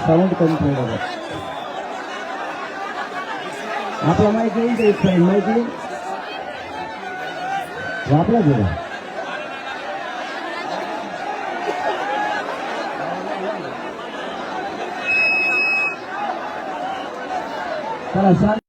Sound कमी ठेवलं आपला माहिती येईल माहिती वापरा गेला चला शांत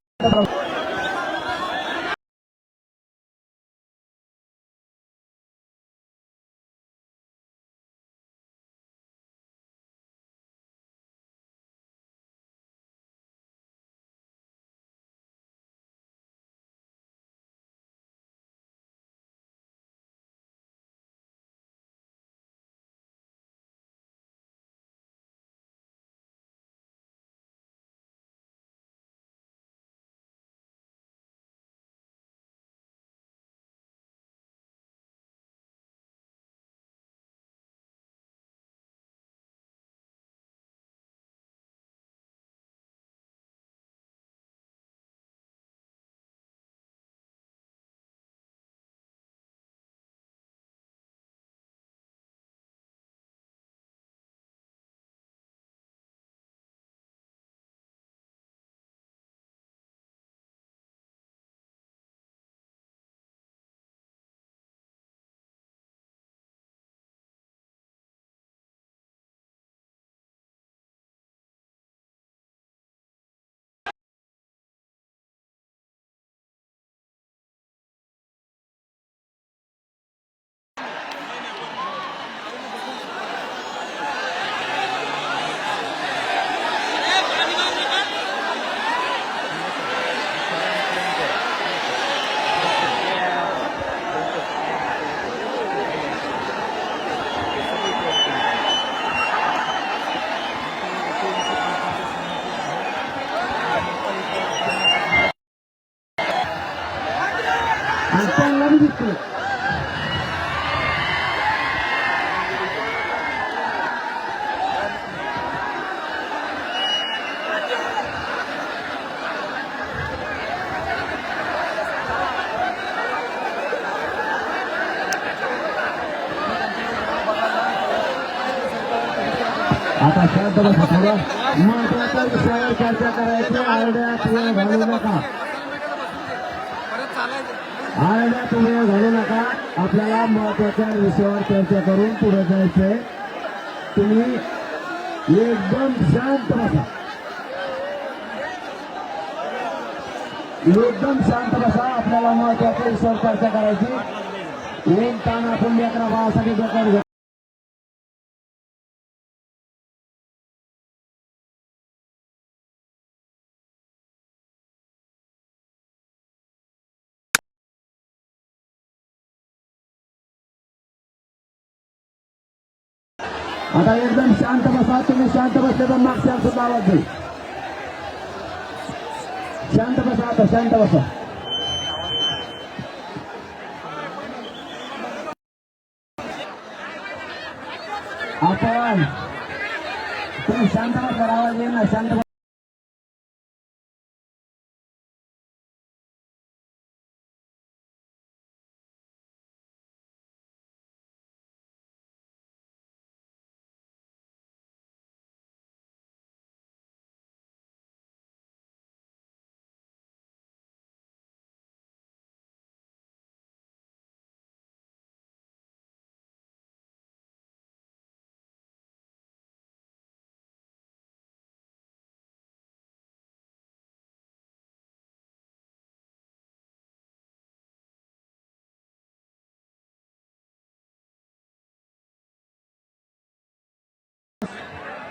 आता शांत बसा थोडं महत्वाच्या विषयावर चर्चा करायची आरड्यात वेळ घालू नका आरड्यात वेळ घालू नका आपल्याला महत्वाच्या विषयावर चर्चा करून पुढे जायचंय तुम्ही एकदम शांत बसा एकदम शांत बसा आपल्याला महत्वाच्या विषयावर चर्चा करायची एक ताण आपण लेकरा भावासाठी डोक्यावर घेऊ आता एकदम शांत बसा तुम्ही शांत बसले तर मागच्या सुद्धा आवाज जाईल शांत बसा आता शांत बसा आपण तुम्ही शांत बसा आवाज येईल ना शांत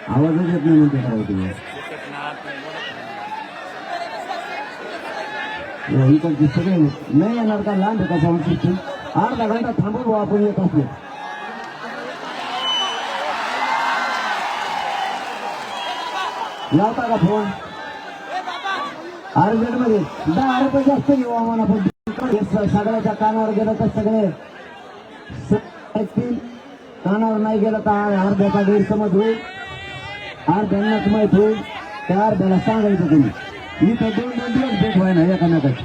आवाजच येत नाही म्हणते करावं तुम्ही इकडची सगळे नाही येणार का लांब आहे का साऊंड सिस्टीम अर्धा घंटा थांबू आपण येत असले लावता का फोन अर्जंट मध्ये 10 रुपये जास्त घेऊ आम्हाला आपण सगळ्याच्या कानावर गेलं तर सगळे कानावर नाही गेलं तर अर्ध्याचा गैरसमज होईल अर्ध्यांनाच माहित होईल त्या अर्ध्याला सांगायचं तुम्ही इथं 2-2 दिवस भेट व्हाय ना एकामेकाची.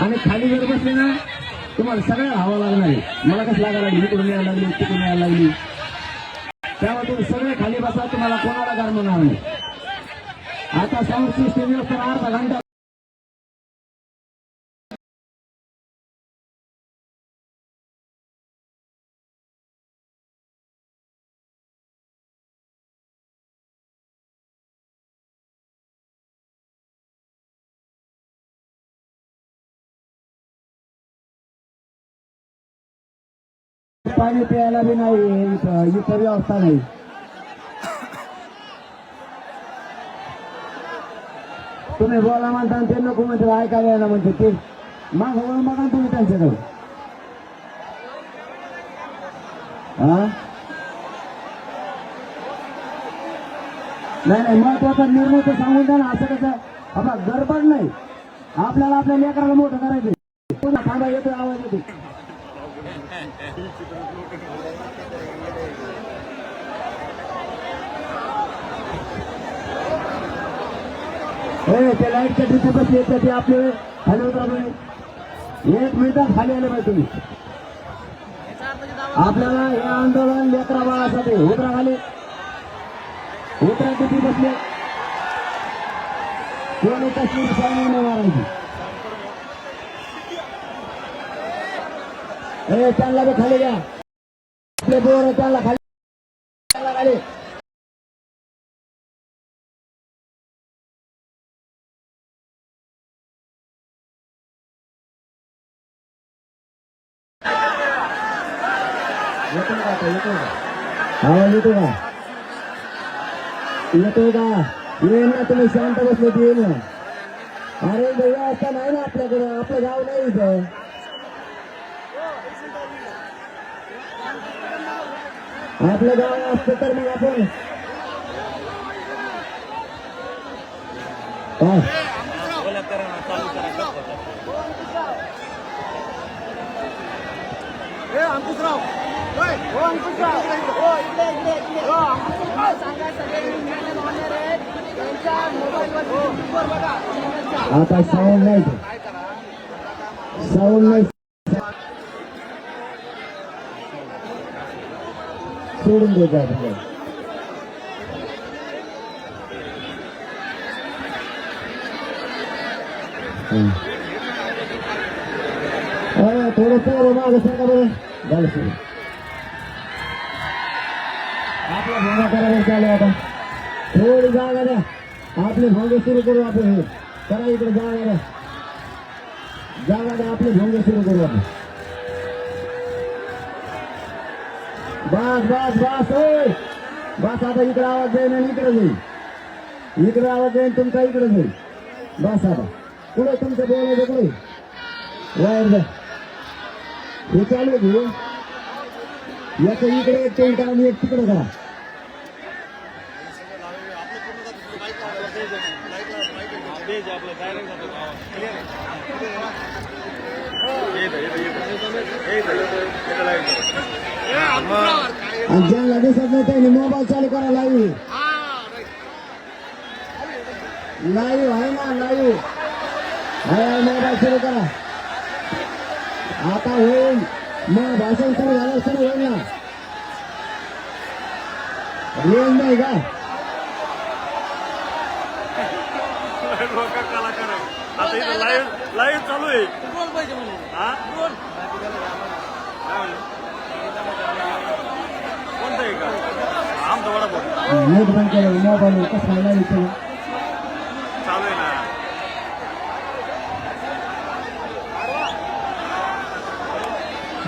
आणि खाली जर बसले ना तुम्हाला सगळ्या हवा लागणार आहे. मला कसं लागायला लागली, इकडून यायला लागली, तिकडून यायला लागली. त्यामुळे तुम्ही सगळे खाली बसा, तुम्हाला कोणाला गरमणार नाही. आता साऊंड सिस्टीम व्यवस्था अर्धा घंटा पाणी प्यायला बी नाही, इथं व्यवस्था नाही. तुम्ही बोला म्हणता ते नको म्हणते, ऐकायला ना म्हणते ते मागं बघा तुम्ही त्यांच्याकडे. नाही महत्वाचा निर्णय तर सांगून द्या ना. असं कसं आपला गडबड नाही, आपल्याला आपल्या लेकराला मोठं करायचं. पुन्हा थांबा येतोय, आवाज येतो. ते लाईटच्या तिथे बसले ते आपले खाली उतरा पाहिजे. 1 मिनिटात खाली आले पाहिजे तुम्ही. आपल्याला हे आंदोलन लेकरा बाळासाठी उतरा खाली. उतरा तिथे बसले कोणी कश्मीर सामने नाही मारायची. त्यांना बी खाली घ्या. आपले बोर त्यांना खाली खाली. आवाज येतो का? येतो का? येईल ना, तुम्ही शांत बसले की येईल ना. अरे व्यवस्था नाही ना आपल्याकडं, आपलं गाव नाही इथं. आपलं गाव असतं तर मग आपण आता साऊंड नाही, साऊंड नाही, सोडून द्यायचं. थोडं पोरं मागं सांगा बरं. झालं सुरू. आपला भोंगा करायला चालू. आता थोडी जागा द्या, आपले भोंगे सुरू करू. आपण हे करा इकडे जागा द्या, जागा द्या, आपले भोंगे सुरू करू आपण. बस बस बस बस. आता इकडे आवाज जाईल आणि इकडे जाईल, इकडे आवाज जाईल तुमचा, इकडे जाईल. बस आता पुढे तुमचं बोलायचं पुढे वायर द्या. हे चालू घेऊ. याचं इकडे एक टेंट आणि एक तिकडे करा. आणि ज्यांना दिसत नाही त्यांनी मोबाईल चालू करा. लाईव्ह लाईव्ह आहे ना, लाईव्ह मोबाईल सुरू करा. आता होईल मग भाषण सुरू झालं, सुरू होईल ना. रेंज नाही का? आता इथं लाईव्ह चालू आहे. कोणतं आहे का? आमचा वडापाव नेट बंद केलं, मोबाईल कसं लाईव्ह चालू आहे ना.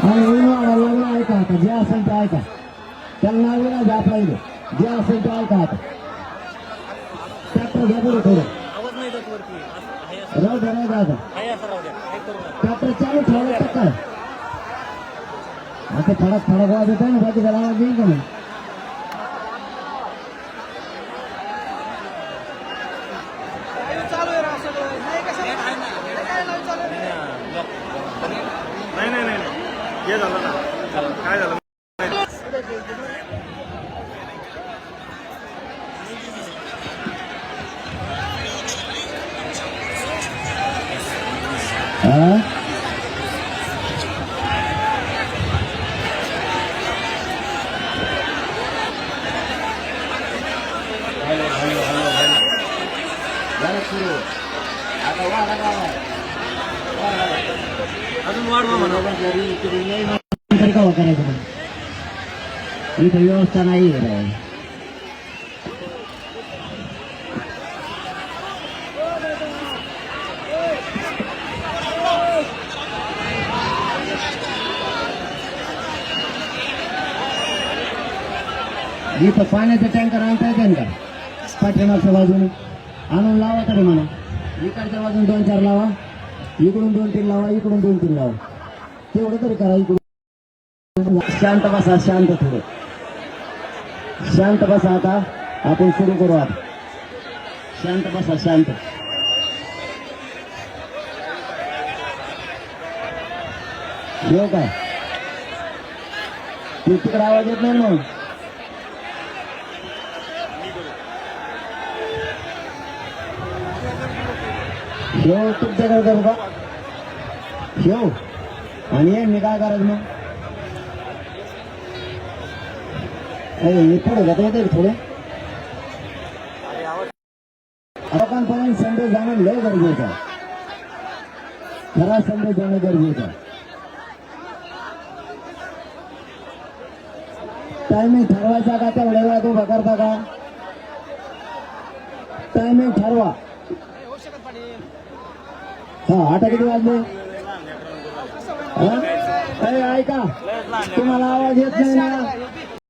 आणि लग्न ऐका. आता जे असेल ते ऐका. त्याला नाव नाही आपला इथे जे असेल ते ऐका. आता ट्रॅक्टर घ्या बरं थोडं. राहू द्या, राहू द्या. आता ट्रॅक्टर चालू ठेवलं तर काय आता फडक फडक आवाज येत आहे ना, बाकी त्याला आवाज येईल का नाही? नाही हे झालं ना. काय झालं? सुरू आता वाढा गावात. अजून वाढवा म्हणा. तरी का करायचं पण इथं व्यवस्था नाही आहे रे. इथं पाण्याचं टँकर आणता येते का पाठीमागच्या बाजूने आणून लावा तरी म्हणा. इकडच्या बाजून 2-4 लावा, इकडून 2-3 लावा, इकडून 2-3 लावा. तेवढं तरी करा. इकडून शांत बसा, शांत थोडं शांत बसा. आता आपण सुरू करू. आता शांत बसा, शांत. येऊ काय तिकडे आवाज येत नाही मग. शेव तुमच्याकडे करू का शेव आणि हे मी काय करायचं मग. हे पुढे घेता येते थोडे. लोकांपर्यंत संदेश जाणं लय गरजेचं आहे. खरा संदेश जाणं गरजेचं आहे. टायमिंग ठरवायचा का तेवढ्या वेळात उभा करता का. टायमिंग ठरवा. हा आता किती वाजले. ऐका तुम्हाला आवाज येत नाही ना.